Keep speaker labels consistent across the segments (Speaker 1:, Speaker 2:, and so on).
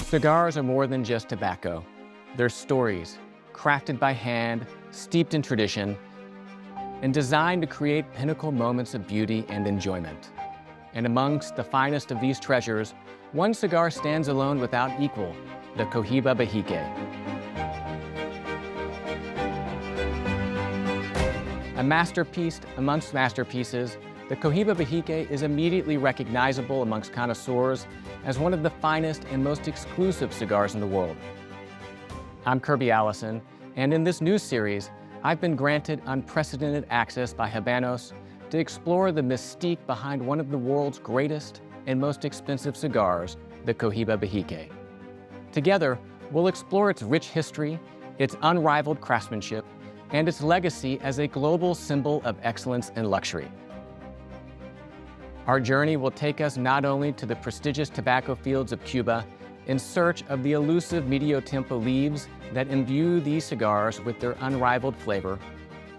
Speaker 1: Cigars are more than just tobacco. They're stories, crafted by hand, steeped in tradition, and designed to create pinnacle moments of beauty and enjoyment. And amongst the finest of these treasures, one cigar stands alone without equal, the Cohiba Behique. A masterpiece amongst masterpieces, the Cohiba Behique is immediately recognizable amongst connoisseurs as one of the finest and most exclusive cigars in the world. I'm Kirby Allison, and in this new series, I've been granted unprecedented access by Habanos to explore the mystique behind one of the world's greatest and most expensive cigars, the Cohiba Behique. Together, we'll explore its rich history, its unrivaled craftsmanship, and its legacy as a global symbol of excellence and luxury. Our journey will take us not only to the prestigious tobacco fields of Cuba in search of the elusive medio tiempo leaves that imbue these cigars with their unrivaled flavor,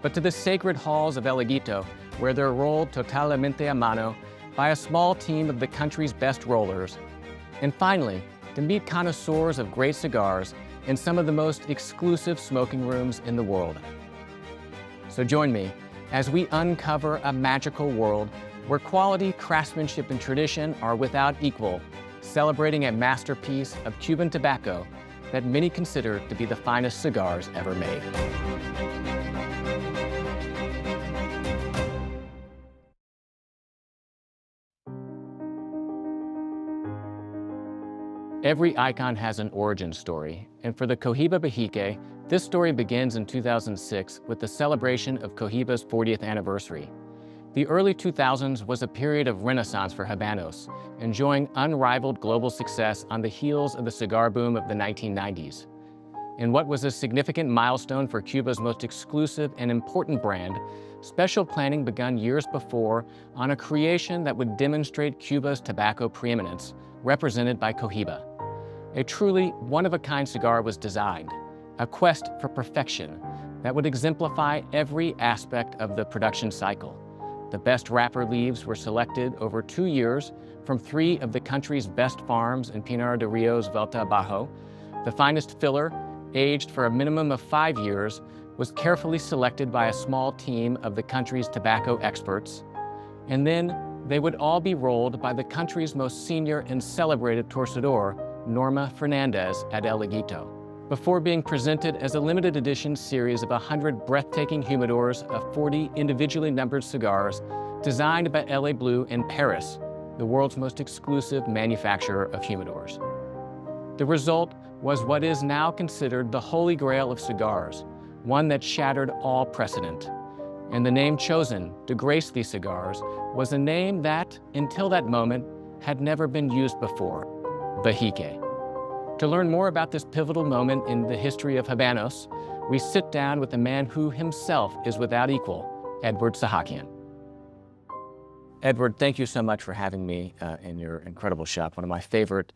Speaker 1: but to the sacred halls of El Aguito, where they're rolled totalmente a mano by a small team of the country's best rollers, and finally, to meet connoisseurs of great cigars in some of the most exclusive smoking rooms in the world. So join me as we uncover a magical world where quality, craftsmanship, and tradition are without equal, celebrating a masterpiece of Cuban tobacco that many consider to be the finest cigars ever made. Every icon has an origin story, and for the Cohiba Behique, this story begins in 2006 with the celebration of Cohiba's 40th anniversary. The early 2000s was a period of renaissance for Habanos, enjoying unrivaled global success on the heels of the cigar boom of the 1990s. In what was a significant milestone for Cuba's most exclusive and important brand, special planning begun years before on a creation that would demonstrate Cuba's tobacco preeminence, represented by Cohiba. A truly one-of-a-kind cigar was designed, a quest for perfection that would exemplify every aspect of the production cycle. The best wrapper leaves were selected over 2 years from 3 of the country's best farms in Pinar de Rio's Vuelta Bajo. The finest filler, aged for a minimum of 5 years, was carefully selected by a small team of the country's tobacco experts. And then they would all be rolled by the country's most senior and celebrated torcedor, Norma Fernandez at El Aguito, before being presented as a limited edition series of 100 breathtaking humidors of 40 individually numbered cigars designed by LA Blue in Paris, the world's most exclusive manufacturer of humidors. The result was what is now considered the holy grail of cigars, one that shattered all precedent. And the name chosen to grace these cigars was a name that, until that moment, had never been used before, Behique. To learn more about this pivotal moment in the history of Habanos, we sit down with a man who himself is without equal, Edward Sahakian. Edward, thank you so much for having me in your incredible shop, one of my favorite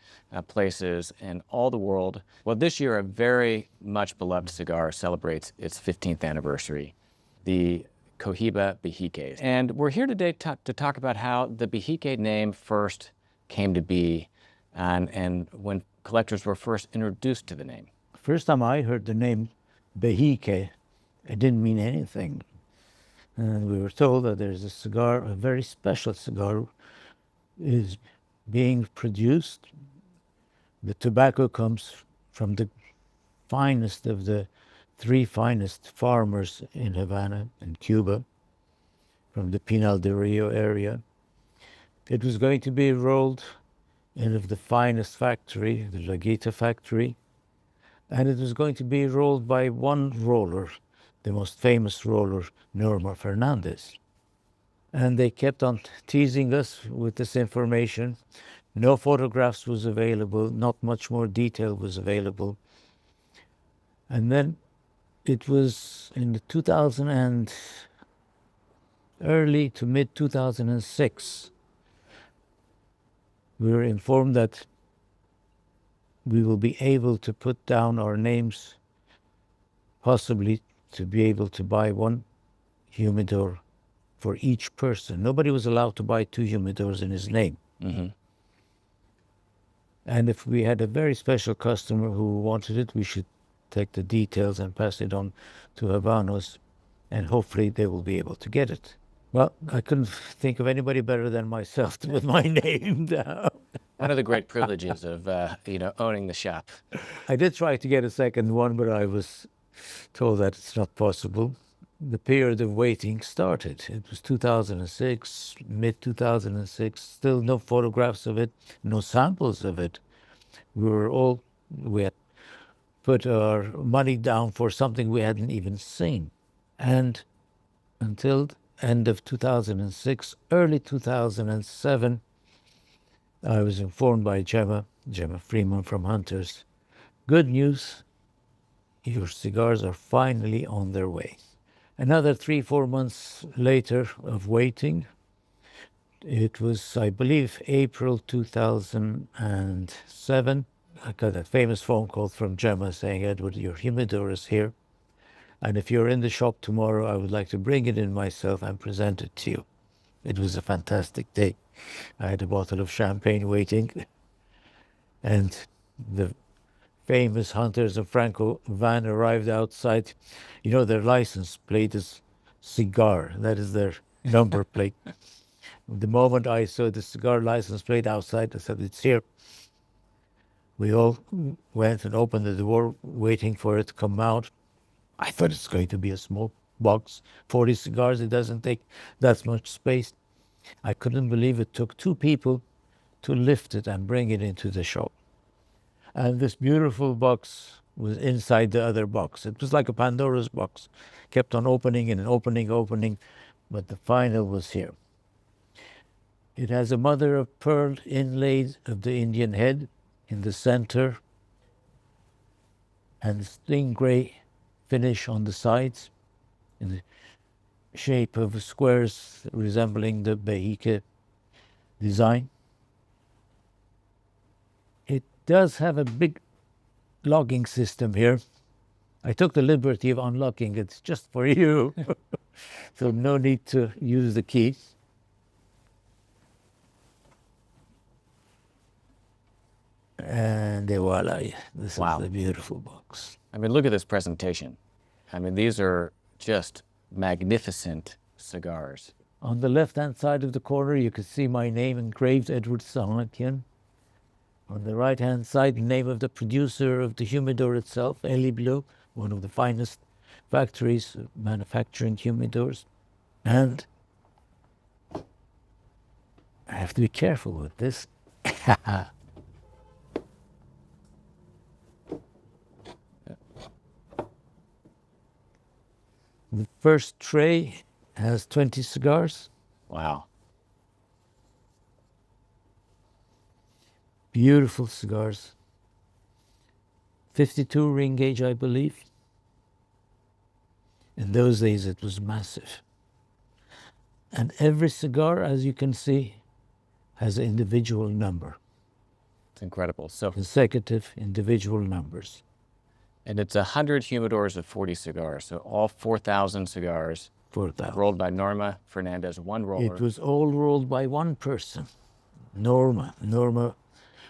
Speaker 1: places in all the world. Well, this year, a very much beloved cigar celebrates its 15th anniversary, the Cohiba Behique. And we're here today to talk about how the Behique name first came to be and when collectors were first introduced to the name.
Speaker 2: First time I heard the name Behique, it didn't mean anything. And we were told that there's a cigar, a very special cigar, is being produced. The tobacco comes from the finest of the 3 finest farmers in Havana and Cuba, from the Pinar de Rio area. It was going to be rolled in of the finest factory, the Laguita factory, and it was going to be rolled by one roller, the most famous roller, Norma Fernandez. And they kept on teasing us with this information. No photographs was available, not much more detail was available. And then it was in the early to mid 2006, we were informed that we will be able to put down our names, possibly to be able to buy 1 humidor for each person. Nobody was allowed to buy 2 humidors in his name.
Speaker 1: Mm-hmm.
Speaker 2: And if we had a very special customer who wanted it, we should take the details and pass it on to Habanos, and hopefully they will be able to get it. Well, I couldn't think of anybody better than myself with my name down.
Speaker 1: One of the great privileges of, owning the shop.
Speaker 2: I did try to get a second one, but I was told that it's not possible. The period of waiting started. It was 2006, mid 2006. Still no photographs of it, no samples of it. We had put our money down for something we hadn't even seen. And until end of 2006, early 2007, I was informed by Gemma Freeman from Hunters. Good news, your cigars are finally on their way. Another 3-4 months later of waiting, it was, I believe, April 2007. I got a famous phone call from Gemma saying, Edward, your humidor is here. And if you're in the shop tomorrow, I would like to bring it in myself and present it to you. It was a fantastic day. I had a bottle of champagne waiting. And the famous Hunters of Franco van arrived outside. You know, their license plate is cigar. That is their number plate. The moment I saw the cigar license plate outside, I said, it's here. We all went and opened the door, waiting for it to come out. I thought it's going to be a small box, 40 cigars. It doesn't take that much space. I couldn't believe it took 2 people to lift it and bring it into the shop. And this beautiful box was inside the other box. It was like a Pandora's box. Kept on opening and opening, but the final was here. It has a mother of pearl inlaid of the Indian head in the center, and stingray finish on the sides in the shape of squares resembling the Behike design. It does have a big locking system here. I took the liberty of unlocking it just for you, so no need to use the key. And voila, this
Speaker 1: Wow.
Speaker 2: is the beautiful box.
Speaker 1: I mean, look at this presentation. I mean, these are just magnificent cigars.
Speaker 2: On the left-hand side of the corner, you can see my name engraved, Edward Sahakyan. On the right-hand side, the name of the producer of the humidor itself, Eli Blue, one of the finest factories manufacturing humidors. And I have to be careful with this. The first tray has 20 cigars.
Speaker 1: Wow.
Speaker 2: Beautiful cigars. 52 ring gauge, I believe. In those days, it was massive. And every cigar, as you can see, has an individual number.
Speaker 1: It's incredible. So,
Speaker 2: Consecutive individual numbers.
Speaker 1: and it's 100 humidors of 40 cigars. So all 4,000 cigars
Speaker 2: 4,000.
Speaker 1: rolled by Norma Fernandez, one roller.
Speaker 2: It was all rolled by one person, Norma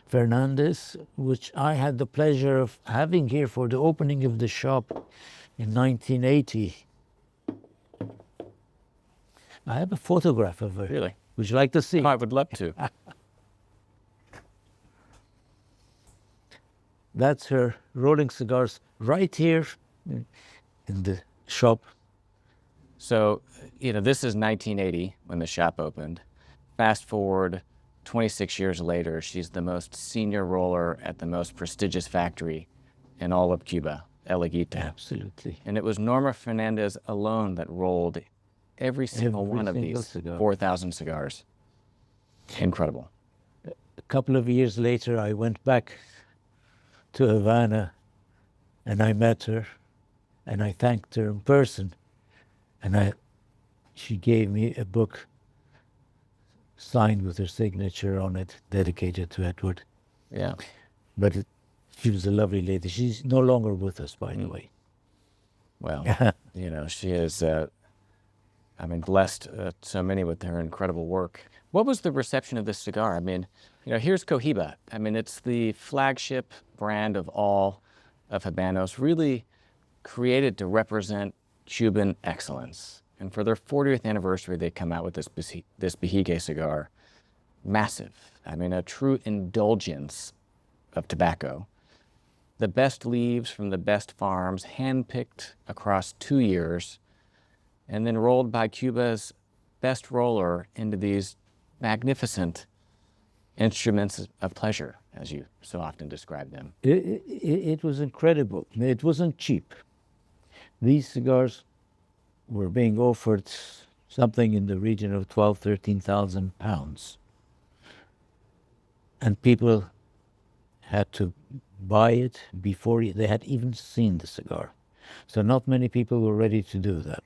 Speaker 2: Fernandez, which I had the pleasure of having here for the opening of the shop in 1980. I have a photograph of her.
Speaker 1: Really?
Speaker 2: Would you like to see?
Speaker 1: Oh, I would love to.
Speaker 2: That's her rolling cigars right here in the shop.
Speaker 1: So, this is 1980 when the shop opened. Fast forward 26 years later, she's the most senior roller at the most prestigious factory in all of Cuba, El Higuita.
Speaker 2: Absolutely.
Speaker 1: And it was Norma Fernandez alone that rolled every single
Speaker 2: Every
Speaker 1: one of
Speaker 2: single
Speaker 1: these
Speaker 2: cigar.
Speaker 1: 4,000 cigars. Incredible.
Speaker 2: A couple of years later, I went back to Havana and I met her and I thanked her in person. And she gave me a book signed with her signature on it, dedicated to Edward.
Speaker 1: Yeah.
Speaker 2: But she was a lovely lady. She's no longer with us, by the way.
Speaker 1: Well, she is I mean, blessed so many with their incredible work. What was the reception of this cigar? I mean, here's Cohiba. I mean, it's the flagship brand of all of Habanos, really created to represent Cuban excellence. And for their 40th anniversary, they come out with this Behike cigar. Massive. I mean, a true indulgence of tobacco. The best leaves from the best farms, handpicked across 2 years, and then rolled by Cuba's best roller into these magnificent instruments of pleasure, as you so often describe them.
Speaker 2: It was incredible. It wasn't cheap. These cigars were being offered something in the region of 12, 13,000 pounds. And people had to buy it before they had even seen the cigar. So not many people were ready to do that.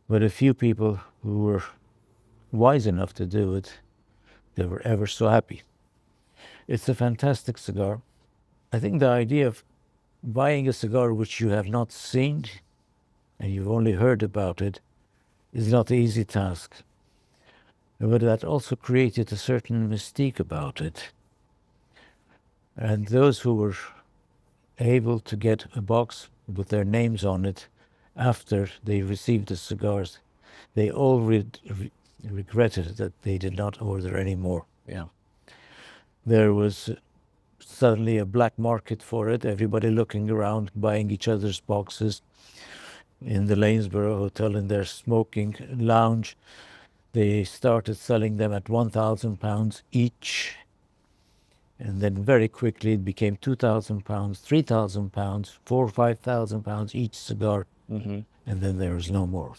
Speaker 2: But a few people who were wise enough to do it, they were ever so happy. It's a fantastic cigar. I think the idea of buying a cigar which you have not seen and you've only heard about it is not an easy task. But that also created a certain mystique about it. And those who were able to get a box with their names on it after they received the cigars, they all regretted that they did not order any more.
Speaker 1: Yeah.
Speaker 2: There was suddenly a black market for it, everybody looking around, buying each other's boxes. In the Lanesborough Hotel, in their smoking lounge, they started selling them at £1,000 each. And then very quickly it became £2,000, £3,000, £4,000 or £5,000 each cigar.
Speaker 1: Mm-hmm.
Speaker 2: And then there was no more.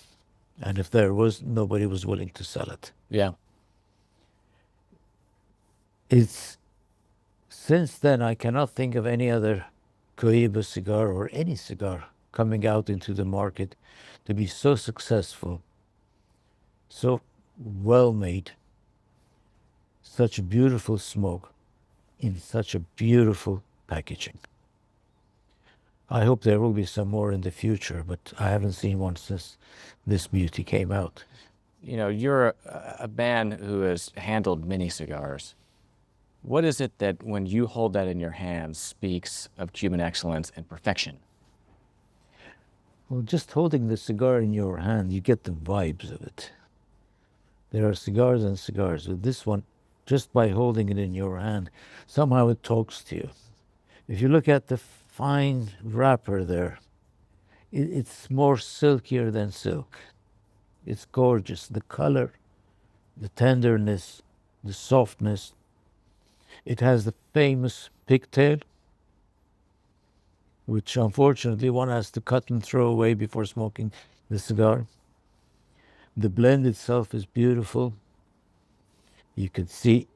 Speaker 2: And if there was, nobody was willing to sell it.
Speaker 1: Yeah.
Speaker 2: Since then, I cannot think of any other Cohiba cigar or any cigar coming out into the market to be so successful, so well made, such a beautiful smoke in such a beautiful packaging. I hope there will be some more in the future, but I haven't seen one since this beauty came out.
Speaker 1: You're a man who has handled many cigars. What is it that when you hold that in your hands speaks of Cuban excellence and perfection?
Speaker 2: Well, just holding the cigar in your hand, you get the vibes of it. There are cigars and cigars. With this one, just by holding it in your hand, somehow it talks to you. If you look at the fine wrapper there, it's more silkier than silk. It's gorgeous. The color, the tenderness, the softness. It has the famous pigtail, which unfortunately one has to cut and throw away before smoking the cigar. The blend itself is beautiful. You can see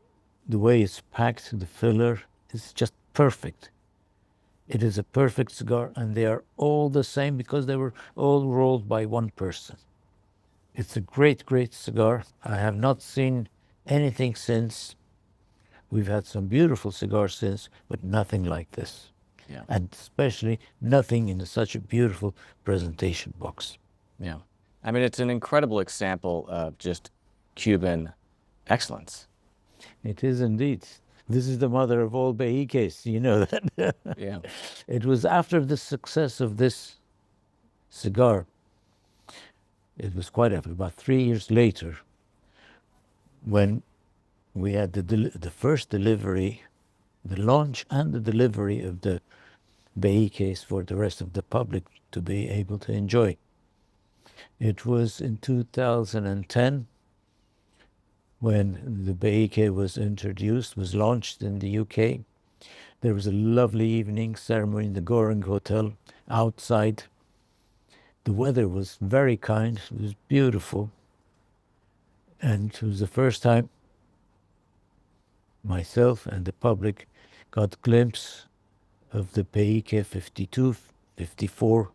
Speaker 2: the way it's packed, the filler is just perfect. It is a perfect cigar, and they are all the same because they were all rolled by one person. It's a great, great cigar. I have not seen anything since. We've had some beautiful cigars since, but nothing like this.
Speaker 1: Yeah.
Speaker 2: And especially nothing in such a beautiful presentation box.
Speaker 1: Yeah. I mean, it's an incredible example of just Cuban excellence.
Speaker 2: It is indeed. This is the mother of all Behikes, you know that.
Speaker 1: Yeah.
Speaker 2: It was after the success of this cigar, it was quite about 3 years later, when we had the first delivery, the launch and the delivery of the Behikes for the rest of the public to be able to enjoy. It was in 2010 when the Behike was introduced, was launched in the UK. There was a lovely evening ceremony in the Goring Hotel outside. The weather was very kind, it was beautiful. And it was the first time myself and the public got a glimpse of the Behike 52, 54,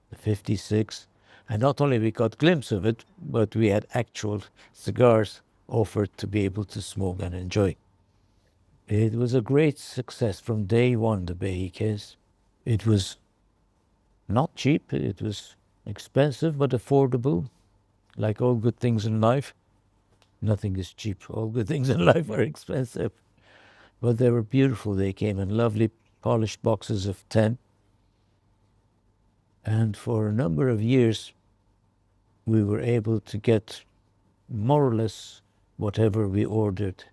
Speaker 2: the 56. And not only we got a glimpse of it, but we had actual cigars offered to be able to smoke and enjoy. It was a great success from day one, the Behikes. It was not cheap, it was expensive but affordable, like all good things in life. Nothing is cheap. All good things in life are expensive. But they were beautiful. They came in lovely polished boxes of 10. And for a number of years, we were able to get more or less whatever we ordered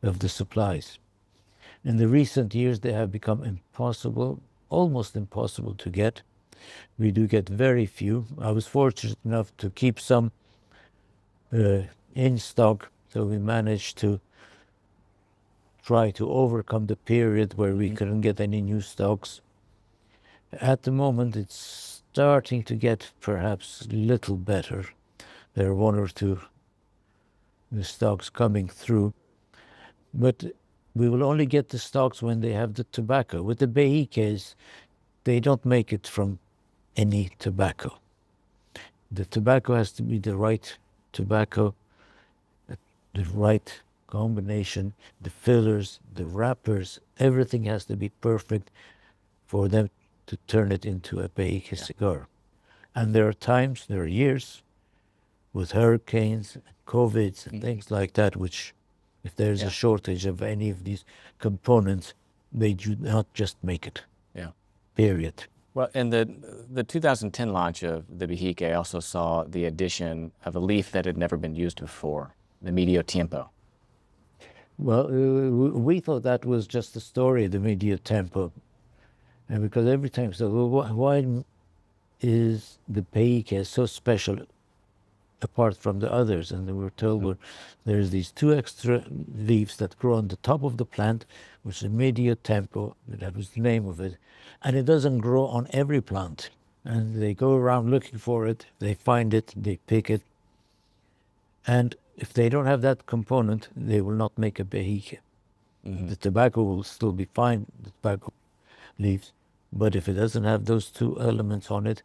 Speaker 2: of the supplies. In the recent years, they have become impossible, almost impossible to get. We do get very few. I was fortunate enough to keep some in stock, so we managed to try to overcome the period where we couldn't get any new stocks. At the moment, it's starting to get perhaps a little better. There are one or two stocks coming through, but we will only get the stocks when they have the tobacco. With the Behikes, they don't make it from any tobacco. The tobacco has to be the right tobacco, the right combination, the fillers, the wrappers, everything has to be perfect for them to turn it into a Behike cigar. And there are years with hurricanes, COVIDs, and things like that, which if there's a shortage of any of these components, they do not just make it.
Speaker 1: Yeah.
Speaker 2: Period.
Speaker 1: Well, and the 2010 launch of the Behike also saw the addition of a leaf that had never been used before, the Medio Tiempo.
Speaker 2: Well, we thought that was just a story, the Medio Tempo. And because every time, so why is the Behike so special apart from the others? And they were told, well, there's these two extra leaves that grow on the top of the plant, which is Medio Tempo, that was the name of it. And it doesn't grow on every plant. And they go around looking for it, they find it, they pick it. And if they don't have that component, they will not make a Behike. The tobacco will still be fine, the tobacco leaves, but if it doesn't have those two elements on it,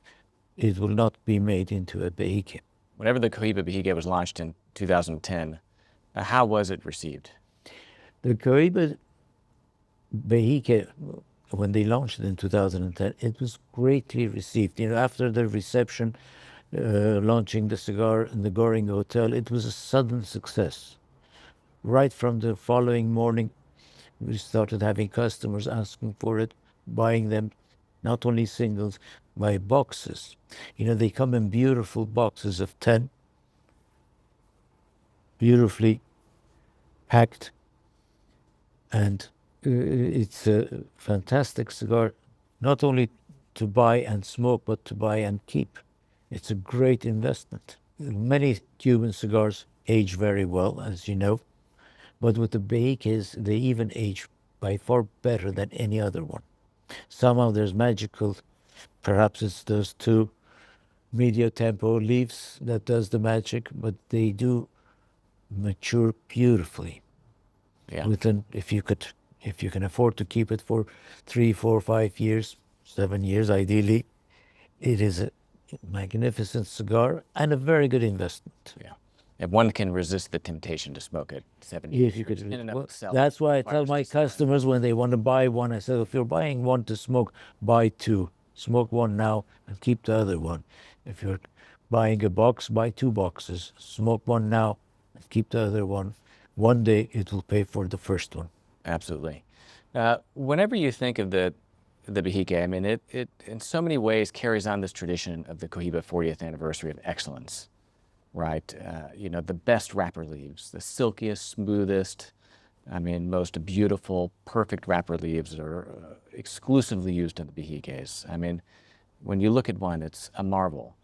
Speaker 2: it will not be made into a Behike.
Speaker 1: Whenever the Cohiba Behike was launched in 2010, how was it received?
Speaker 2: The Cohiba Behike, when they launched it in 2010, it was greatly received. After the reception, launching the cigar in the Goring Hotel, it was a sudden success. Right from the following morning, we started having customers asking for it, buying them, not only singles, by boxes. They come in beautiful boxes of 10, beautifully packed, and it's a fantastic cigar, not only to buy and smoke, but to buy and keep. It's a great investment. Many Cuban cigars age very well, as you know, but with the Behikes, they even age by far better than any other one. Somehow there's magical, perhaps it's those two Medio Tempo leaves that does the magic, but they do mature beautifully.
Speaker 1: Yeah.
Speaker 2: If you can afford to keep it for 3, 4, 5 years, 7 years ideally, it is a magnificent cigar and a very good investment.
Speaker 1: Yeah. If one can resist the temptation to smoke it 7 years.
Speaker 2: If you could,
Speaker 1: in and of itself,
Speaker 2: that's why I tell my
Speaker 1: requires a cigar.
Speaker 2: customers when they want to buy one, I said, if you're buying one to smoke, buy two. Smoke one now and keep the other one. If you're buying a box, buy 2 boxes. Smoke one now and keep the other one. One day it will pay for the first one.
Speaker 1: Absolutely. Whenever you think of the Behike, I mean, it in so many ways carries on this tradition of the Cohiba 40th anniversary of excellence, right? The best wrapper leaves, the silkiest, smoothest, most beautiful, perfect wrapper leaves are exclusively used in the Behikes. I mean, when you look at one, it's a marvel.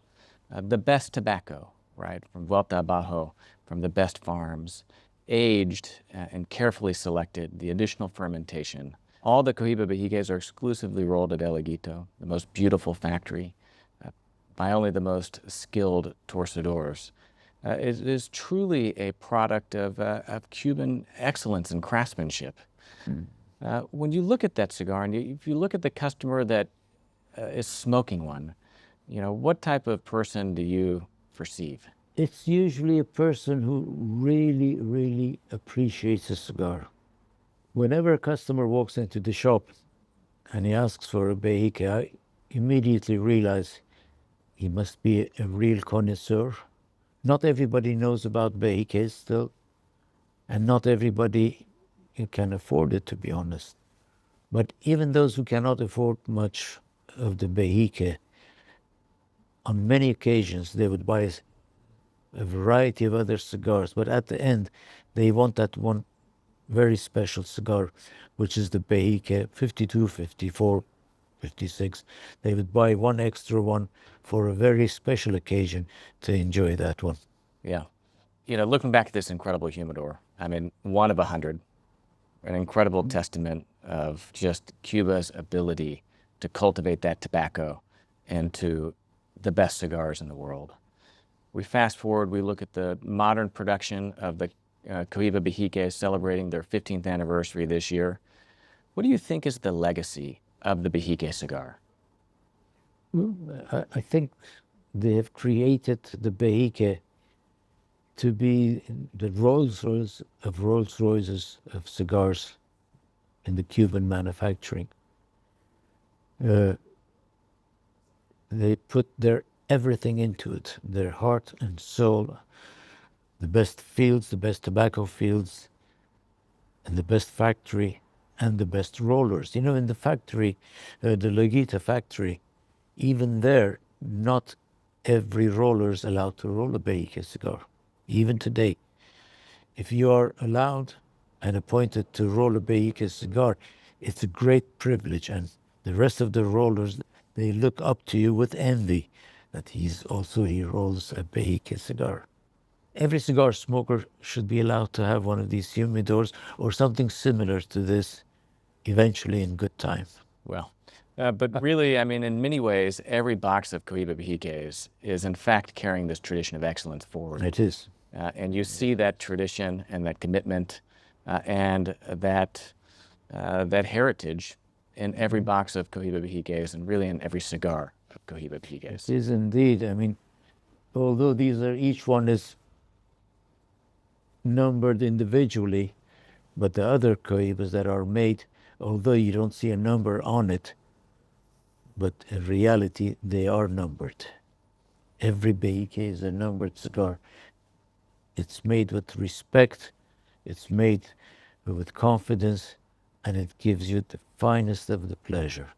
Speaker 1: The best tobacco, right, from Vuelta Abajo, from the best farms, aged and carefully selected, the additional fermentation. All the Cohiba Behikes are exclusively rolled at El Higuito, the most beautiful factory, by only the most skilled torcedores. It is truly a product of Cuban excellence and craftsmanship. When you look at that cigar, and if you look at the customer that is smoking one, what type of person do you perceive?
Speaker 2: It's usually a person who really, really appreciates a cigar. Whenever a customer walks into the shop and he asks for a Behike, I immediately realize he must be a real connoisseur. Not everybody knows about Behique still, and not everybody can afford it, to be honest. But even those who cannot afford much of the Behique, on many occasions they would buy a variety of other cigars, but at the end they want that one very special cigar, which is the Behique 52, 54, 56. They would buy one extra one for a very special occasion to enjoy that one.
Speaker 1: Yeah. You know, looking back at this incredible humidor, I mean, 1 of 100, an incredible testament of just Cuba's ability to cultivate that tobacco into the best cigars in the world. We fast forward, we look at the modern production of the Cohiba Behique celebrating their 15th anniversary this year. What do you think is the legacy of the Behique cigar?
Speaker 2: I think they have created the Behique to be the Rolls Royce of Rolls Royces of cigars in the Cuban manufacturing. They put their everything into it, their heart and soul, the best fields, the best tobacco fields, and the best factory, and the best rollers. You know, in the factory, the Laguita factory, even there, not every roller is allowed to roll a Behique cigar. Even today, if you are allowed and appointed to roll a Behique cigar, it's a great privilege, and the rest of the rollers, they look up to you with envy that he rolls a Behique cigar. Every cigar smoker should be allowed to have one of these humidors or something similar to this eventually in good time.
Speaker 1: Well, but really, I mean, in many ways, every box of Cohiba Behiques is in fact carrying this tradition of excellence forward.
Speaker 2: It is.
Speaker 1: And you see that tradition and that commitment and that heritage in every box of Cohiba Behiques and really in every cigar of Cohiba Behiques.
Speaker 2: It is indeed. I mean, although each one is numbered individually, but the other Cohibas that are made, although you don't see a number on it, but in reality they are numbered. Every Behique is a numbered cigar. It's made with respect, it's made with confidence, and it gives you the finest of the pleasure.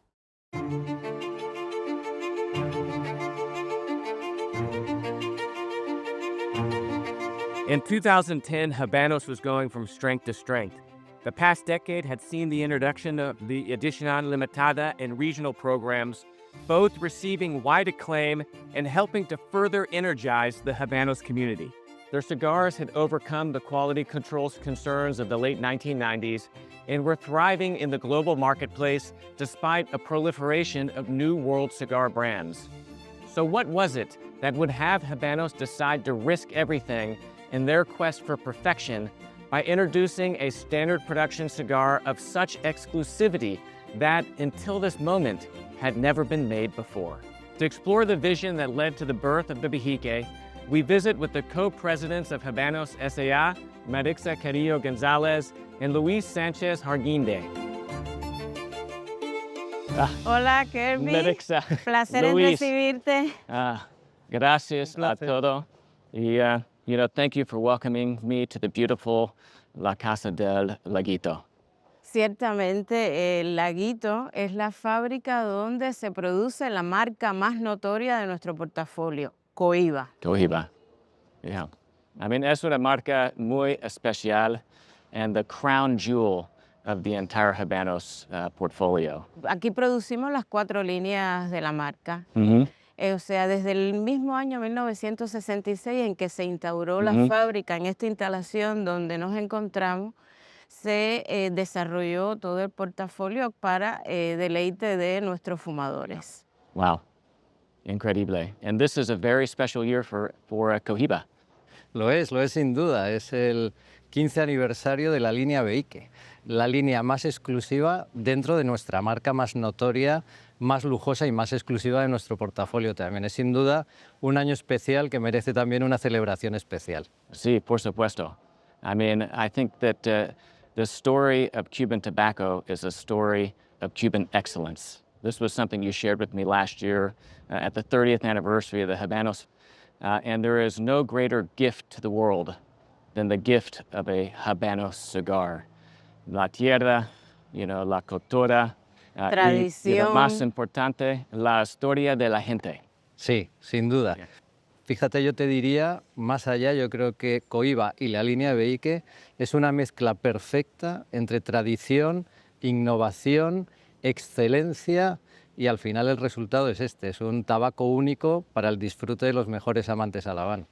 Speaker 1: In 2010, Habanos was going from strength to strength. The past decade had seen the introduction of the Edición Limitada and regional programs, both receiving wide acclaim and helping to further energize the Habanos community. Their cigars had overcome the quality control concerns of the late 1990s and were thriving in the global marketplace despite a proliferation of new world cigar brands. So what was it that would have Habanos decide to risk everything in their quest for perfection by introducing a standard production cigar of such exclusivity that, until this moment, had never been made before? To explore the vision that led to the birth of the Behique, we visit with the co-presidents of Habanos S.A.A., Marixa Carrillo Gonzalez and Luis Sanchez Harguinde.
Speaker 3: Hola, Kirby.
Speaker 1: Marixa,
Speaker 3: Placer en
Speaker 1: Luis.
Speaker 3: recibirte.
Speaker 1: Gracias a todo. Y, thank you for welcoming me to the beautiful La Casa del Laguito.
Speaker 3: Ciertamente, el Laguito es la fábrica donde se produce la marca más notoria de nuestro portafolio, Cohiba.
Speaker 1: Cohiba. Yeah. I mean, es una marca muy especial and the crown jewel of the entire Habanos portfolio.
Speaker 3: Aquí producimos las 4 líneas de la marca.
Speaker 1: Mm-hmm.
Speaker 3: O sea, desde el mismo año 1966 en que se instauró la fábrica, en esta instalación donde nos encontramos, se desarrolló todo el portafolio para deleite de nuestros fumadores.
Speaker 1: Wow, increíble. And this is a very special year for Cohiba.
Speaker 4: Lo es sin duda. Es el 15 aniversario de la línea Behique, la línea más exclusiva dentro de nuestra marca más notoria, más lujosa y más exclusiva de nuestro portafolio también. Es sin duda un año especial que merece también una celebración especial.
Speaker 1: Sí, por supuesto. I mean, I think that the story of Cuban tobacco is a story of Cuban excellence. This was something you shared with me last year at the 30th anniversary of the Habanos. And there is no greater gift to the world than the gift of a Habanos cigar. La tierra, la cultura, y lo más
Speaker 3: Tradición.
Speaker 1: importante, la historia de la gente.
Speaker 4: Sí, sin duda.
Speaker 1: Yeah.
Speaker 4: Fíjate, yo te diría, más allá, yo creo que Cohiba y la línea Beike es una mezcla perfecta entre tradición, innovación, excelencia y al final el resultado es este, es un tabaco único para el disfrute de los mejores amantes a la Habana.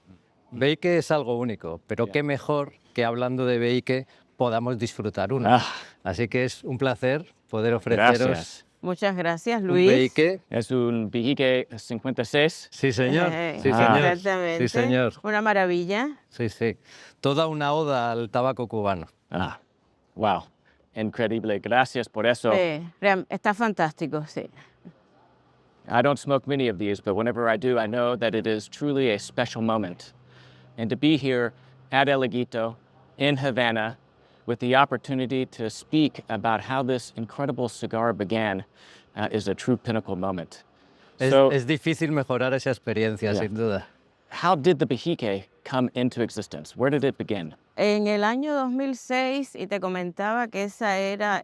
Speaker 4: Beike es algo único, pero
Speaker 1: Yeah.
Speaker 4: qué mejor que hablando de Beike podamos disfrutar uno.
Speaker 1: Ah,
Speaker 4: Así que es un placer poder ofreceros
Speaker 1: gracias.
Speaker 3: Muchas gracias,
Speaker 4: un
Speaker 3: Luis.
Speaker 4: Beike.
Speaker 1: Es un Vejique 56.
Speaker 4: Sí, señor. Sí,
Speaker 1: Ah.
Speaker 4: señor.
Speaker 3: Exactamente.
Speaker 4: Sí, señor.
Speaker 3: Una maravilla.
Speaker 4: Sí, sí. Toda una oda al tabaco cubano.
Speaker 1: Ah, wow. Increíble. Gracias por eso.
Speaker 3: Está fantástico, sí.
Speaker 1: I don't smoke many of these, but whenever I do, I know that it is truly a special moment. And to be here at El Higuito in Havana with the opportunity to speak about how this incredible cigar began is a true pinnacle moment. So,
Speaker 4: Es difícil mejorar esa experiencia,
Speaker 1: Yeah.
Speaker 4: sin duda.
Speaker 1: how did the Bejique come into existence? Where did it begin?
Speaker 3: En el año 2006, y te comentaba que ese era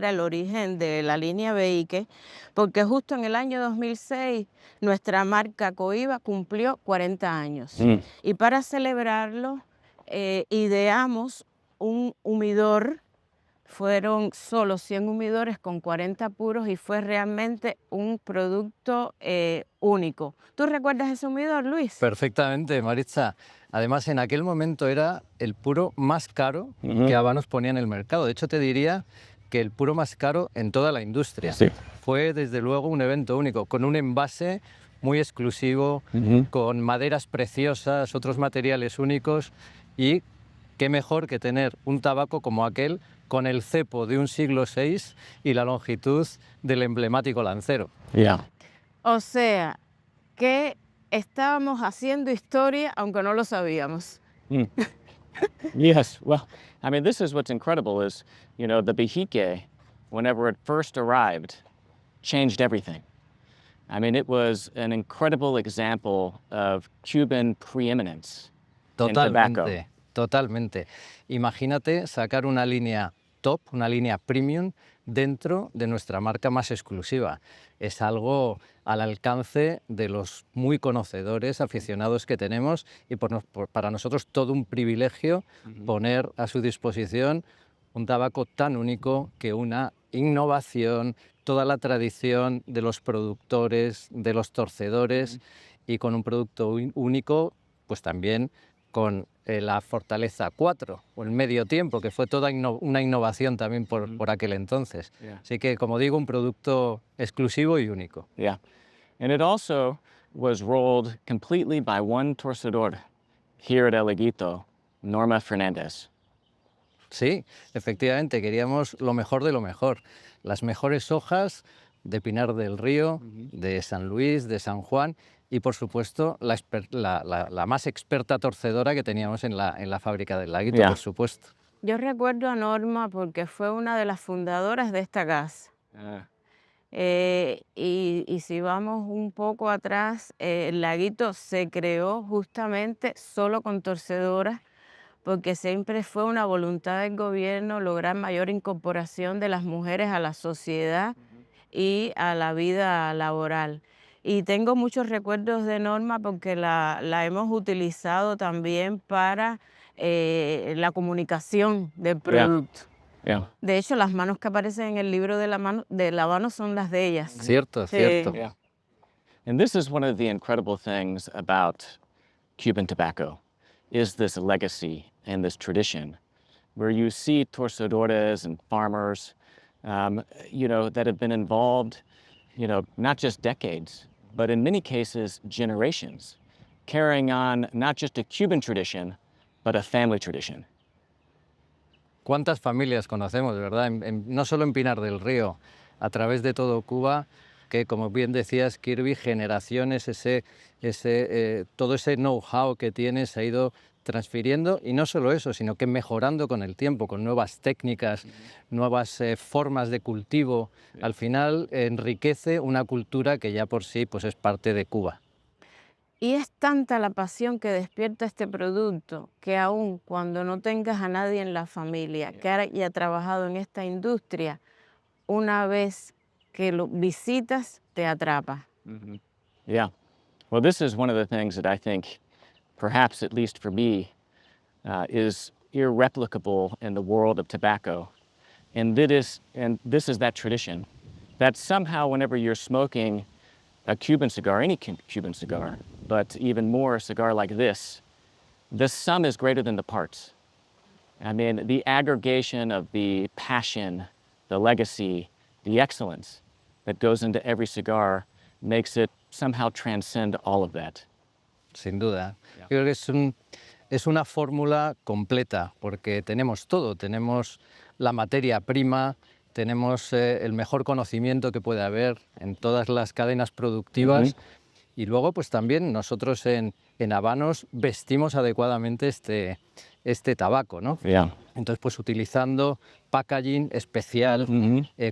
Speaker 3: el origen de la línea Beike, porque justo en el año 2006 nuestra marca Cohiba cumplió 40 años. Y para celebrarlo, ideamos un humidor. Fueron solo 100 humidores con 40 puros y fue realmente un producto único. ¿Tú recuerdas ese humidor, Luis?
Speaker 4: Perfectamente, Maritza. Además, en aquel momento era el puro más caro que Habanos ponía en el mercado. De hecho, te diría que el puro más caro en toda la industria.
Speaker 1: Sí.
Speaker 4: Fue, desde luego, un evento único, con un envase muy exclusivo, con maderas preciosas, otros materiales únicos y qué mejor que tener un tabaco como aquel con el cepo de un siglo VI y la longitud del emblemático lancero.
Speaker 1: Yeah.
Speaker 3: O sea, que estábamos haciendo historia aunque no lo sabíamos.
Speaker 1: Yes. Well, I mean, this is what's incredible is, the Bejique, whenever it first arrived, changed everything. I mean, it was an incredible example of Cuban preeminence in tobacco.
Speaker 4: Totalmente, totalmente. Imagínate sacar una línea top, una línea premium dentro de nuestra marca más exclusiva. Es algo al alcance de los muy conocedores, aficionados que tenemos y para nosotros todo un privilegio poner a su disposición un tabaco tan único que una innovación, toda la tradición de los productores, de los torcedores y con un producto único, pues también con la Fortaleza 4 o el medio tiempo, que fue toda una innovación también por aquel entonces.
Speaker 1: Yeah.
Speaker 4: Así que, como digo, un producto exclusivo y único.
Speaker 1: Yeah. And it also was rolled completely by one torcedor here at El Higuito, Norma Fernandez.
Speaker 4: Sí, efectivamente, queríamos lo mejor de lo mejor. Las mejores hojas de Pinar del Río, de San Luis, de San Juan y, por supuesto, la más experta torcedora que teníamos en la fábrica del Laguito,
Speaker 1: Yeah.
Speaker 4: por supuesto.
Speaker 3: Yo recuerdo a Norma porque fue una de las fundadoras de esta casa. Y si vamos un poco atrás, el Laguito se creó justamente solo con torcedoras, porque siempre fue una voluntad del gobierno lograr mayor incorporación de las mujeres a la sociedad y a la vida laboral. Y tengo muchos recuerdos de Norma porque la hemos utilizado también para la comunicación del producto.
Speaker 1: Yeah.
Speaker 3: De hecho, las manos que aparecen en el libro de la mano son las de ellas.
Speaker 4: Cierto,
Speaker 3: Sí.
Speaker 4: cierto.
Speaker 1: Yeah. And this is one of the incredible things about Cuban tobacco, is this legacy and this tradition, where you see torcedores and farmers, that have been involved, not just decades, but in many cases, generations, carrying on not just a Cuban tradition, but a family tradition.
Speaker 4: ¿Cuántas familias conocemos, verdad? No solo en Pinar del Río, a través de todo Cuba, que, como bien decías, Kirby, generaciones, todo ese know-how que tiene se ha ido transfiriendo, y no solo eso, sino que mejorando con el tiempo, con nuevas técnicas, nuevas formas de cultivo. Al final enriquece una cultura que ya por sí pues, es parte de Cuba.
Speaker 3: Y es tanta la pasión que despierta este producto que aun cuando no tengas a nadie en la familia que haya trabajado en esta industria, una vez que lo visitas, te atrapa.
Speaker 1: Yeah. Well, this is one of the things that I think, perhaps at least for me, is irreplicable in the world of tobacco. And this is that tradition that somehow whenever you're smoking a Cuban cigar, any Cuban cigar, but even more a cigar like this, the sum is greater than the parts. I mean, the aggregation of the passion, the legacy, the excellence that goes into every cigar makes it somehow transcend all of that.
Speaker 4: Sin duda. Yo creo que es una fórmula completa, porque tenemos todo, tenemos la materia prima, tenemos el mejor conocimiento que puede haber en todas las cadenas productivas, y luego pues también nosotros en Habanos vestimos adecuadamente este tabaco, ¿no?
Speaker 1: Yeah.
Speaker 4: Entonces pues utilizando packaging especial,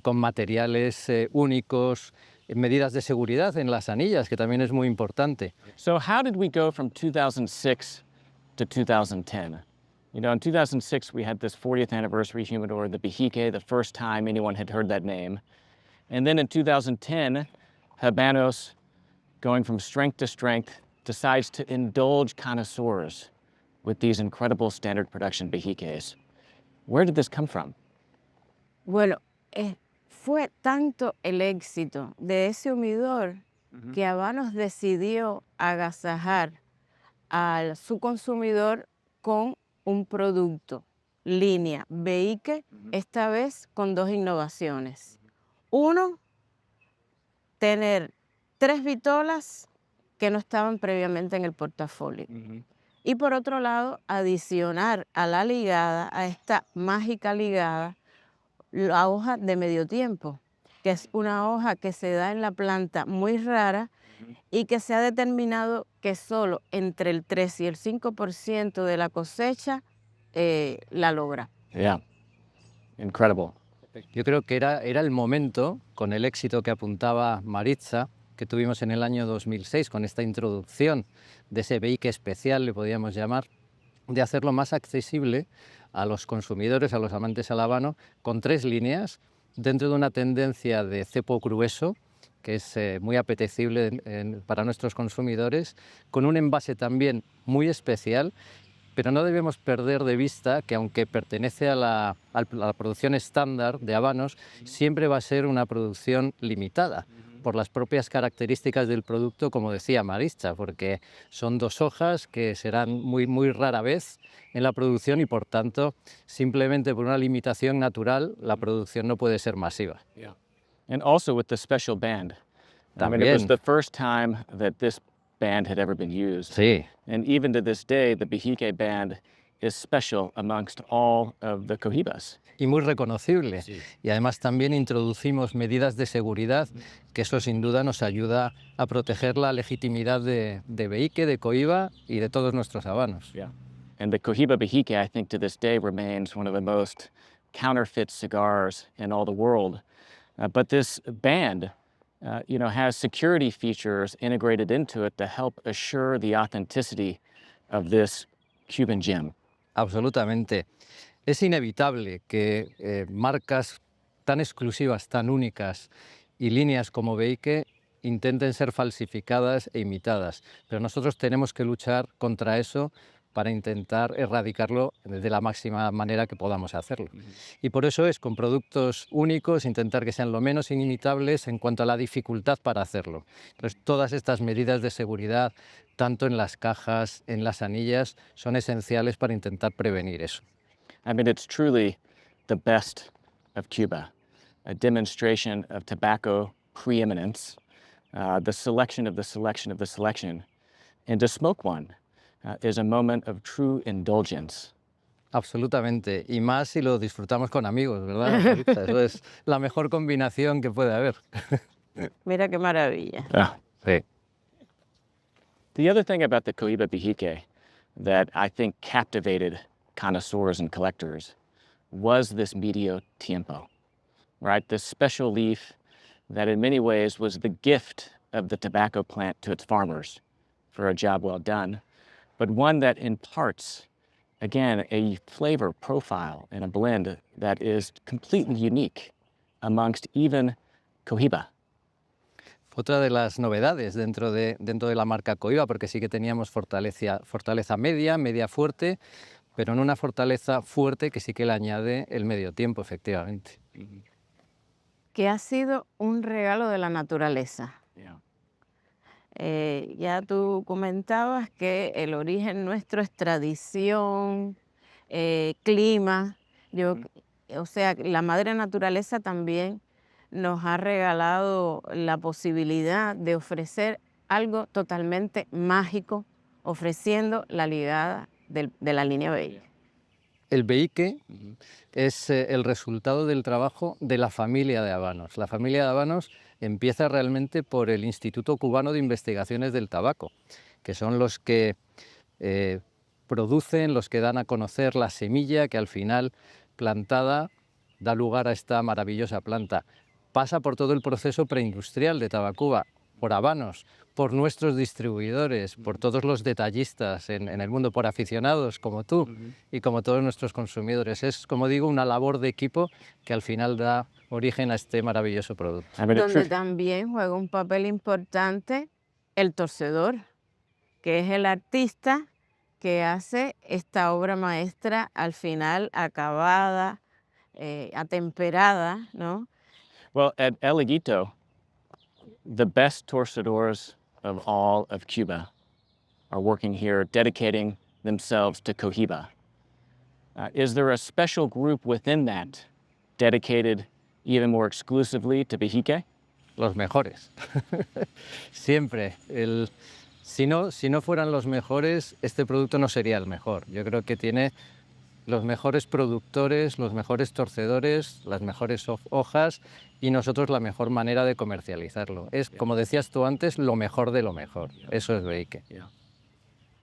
Speaker 4: con materiales únicos, medidas de seguridad en las anillas, que también es muy importante.
Speaker 1: So how did we go from 2006 to 2010? You know, in 2006, we had this 40th anniversary humidor, the Bejique, the first time anyone had heard that name. And then in 2010, Habanos, going from strength to strength, decides to indulge connoisseurs with these incredible standard production Bejiques. Where did this come from?
Speaker 3: Bueno, fue tanto el éxito de ese humidor que Habanos decidió agasajar a su consumidor con un producto, línea Behique, esta vez con dos innovaciones. Uno, tener 3 vitolas que no estaban previamente en el portafolio. Y por otro lado, adicionar a la ligada, a esta mágica ligada, la hoja de medio tiempo, que es una hoja que se da en la planta muy rara y que se ha determinado que solo entre el 3 y el 5% de la cosecha la logra.
Speaker 1: Yeah, incredible.
Speaker 4: Yo creo que era el momento, con el éxito que apuntaba Maritza, que tuvimos en el año 2006, con esta introducción de ese Behique especial, le podíamos llamar, de hacerlo más accesible a los consumidores, a los amantes al habano, con 3 líneas, dentro de una tendencia de cepo grueso, que es muy apetecible para nuestros consumidores, con un envase también muy especial, pero no debemos perder de vista que aunque pertenece a la producción estándar de habanos, siempre va a ser una producción limitada por las propias características del producto, como decía Maritza, porque son 2 hojas que serán muy rara vez en la producción y por tanto, simplemente por una limitación natural, la producción no puede ser masiva.
Speaker 1: Yeah. And also with the special band. I mean, it was
Speaker 4: También.
Speaker 1: the first time that this band had ever been used.
Speaker 4: Sí.
Speaker 1: And even to this day, the Bejique band is special amongst all of the Cohibas.
Speaker 4: Y muy reconocible. Sí. Y además también introducimos medidas de seguridad, que eso sin duda nos ayuda a proteger la legitimidad de Behique, de Cohiba y de todos nuestros habanos.
Speaker 1: Yeah. And the Cohiba Bejique, I think to this day, remains one of the most counterfeit cigars in all the world. But this band, you know, has security features integrated into it to help assure the authenticity of this Cuban gem.
Speaker 4: Absolutamente. Es inevitable que marcas tan exclusivas, tan únicas y líneas como Behique intenten ser falsificadas e imitadas, pero nosotros tenemos que luchar contra eso para intentar erradicarlo de la máxima manera que podamos hacerlo. Y por eso es con productos únicos, intentar que sean lo menos inimitables en cuanto a la dificultad para hacerlo. Entonces, todas estas medidas de seguridad, tanto en las cajas, en las anillas, son esenciales para intentar prevenir eso.
Speaker 1: I mean, it's truly the best of Cuba, a demonstration of tobacco preeminence, the selection of the selection of the selection. And to smoke one is a moment of true indulgence.
Speaker 4: Absolutamente, y más si lo disfrutamos con amigos, ¿verdad, Maritza? Eso es la mejor combinación que puede haber.
Speaker 3: Mira qué maravilla.
Speaker 1: Yeah.
Speaker 4: Sí.
Speaker 1: The other thing about the Cohiba Bejique, that I think captivated connoisseurs and collectors was this medio tiempo, right? This special leaf that in many ways was the gift of the tobacco plant to its farmers for a job well done, but one that imparts, again, a flavor profile and a blend that is completely unique amongst even Cohiba.
Speaker 4: Otra de las novedades dentro de la marca Cohiba, porque sí que teníamos fortaleza media, media fuerte, pero en una fortaleza fuerte que sí que le añade el medio tiempo, efectivamente.
Speaker 3: Que ha sido un regalo de la naturaleza.
Speaker 1: Yeah.
Speaker 3: Ya tú comentabas que el origen nuestro es tradición, clima. O sea, la madre naturaleza también nos ha regalado la posibilidad de ofrecer algo totalmente mágico, ofreciendo la ligada de la línea Behique.
Speaker 4: El Behique es el resultado del trabajo de la familia de habanos. La familia de habanos empieza realmente por el Instituto Cubano de Investigaciones del Tabaco, que son los que producen, los que dan a conocer la semilla que al final, plantada, da lugar a esta maravillosa planta. Pasa por todo el proceso preindustrial de Tabacuba, por habanos, por nuestros distribuidores, por todos los detallistas en el mundo, por aficionados como tú y como todos nuestros consumidores. Es, como digo, una labor de equipo que al final da origen a este maravilloso producto.
Speaker 3: Donde también juega un papel importante el torcedor, que es el artista que hace esta obra maestra al final acabada, atemperada, ¿no?
Speaker 1: Well, at El Higuito, the best torcedores of all of Cuba are working here, dedicating themselves to Cohiba. Is there a special group within that dedicated even more exclusively to Behique?
Speaker 4: Los mejores. Siempre. Si no fueran los mejores, este producto no sería el mejor. Yo creo que tiene los mejores productores, los mejores torcedores, las mejores hojas y nosotros la mejor manera de comercializarlo. Es, como decías tú antes, lo mejor de lo mejor. Eso es Behique.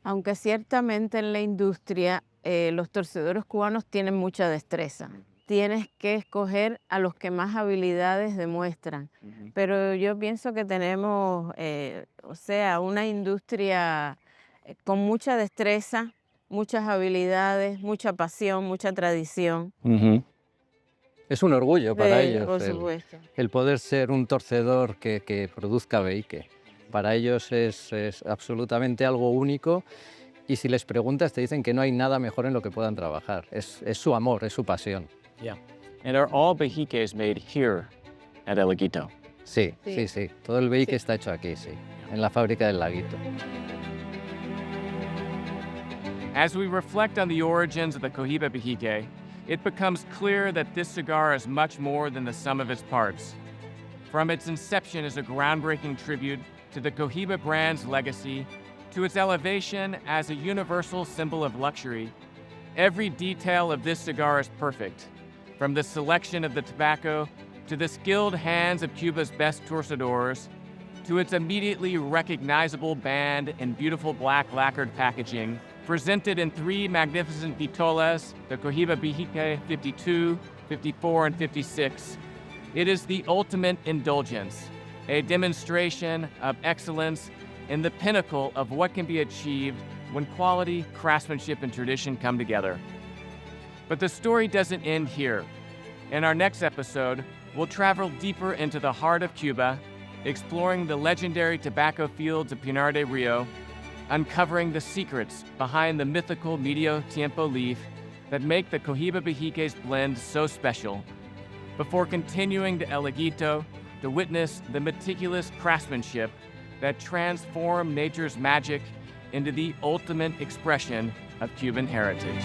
Speaker 3: Aunque ciertamente en la industria los torcedores cubanos tienen mucha destreza. Tienes que escoger a los que más habilidades demuestran. Pero yo pienso que tenemos, una industria con mucha destreza, muchas habilidades, mucha pasión, mucha tradición.
Speaker 4: Es un orgullo para ellos
Speaker 3: Por supuesto.
Speaker 4: el poder ser un torcedor que produzca Behique. Para ellos es absolutamente algo único y si les preguntas te dicen que no hay nada mejor en lo que puedan trabajar. Es su amor, es su pasión.
Speaker 1: Yeah. And are all Behiques made here at El Higuito?
Speaker 4: Sí. Todo el Behique está hecho aquí, sí, en la fábrica del Laguito.
Speaker 1: As we reflect on the origins of the Cohiba Behique, it becomes clear that this cigar is much more than the sum of its parts. From its inception as a groundbreaking tribute to the Cohiba brand's legacy, to its elevation as a universal symbol of luxury, every detail of this cigar is perfect. From the selection of the tobacco, to the skilled hands of Cuba's best torcedores, to its immediately recognizable band and beautiful black lacquered packaging, presented in 3 magnificent vitolas, the Cohiba Behique 52, 54, and 56. It is the ultimate indulgence, a demonstration of excellence and the pinnacle of what can be achieved when quality, craftsmanship, and tradition come together. But the story doesn't end here. In our next episode, we'll travel deeper into the heart of Cuba, exploring the legendary tobacco fields of Pinar del Rio, uncovering the secrets behind the mythical medio tiempo leaf that make the Cohiba Behique's blend so special, before continuing to El Higuito to witness the meticulous craftsmanship that transform nature's magic into the ultimate expression of Cuban heritage.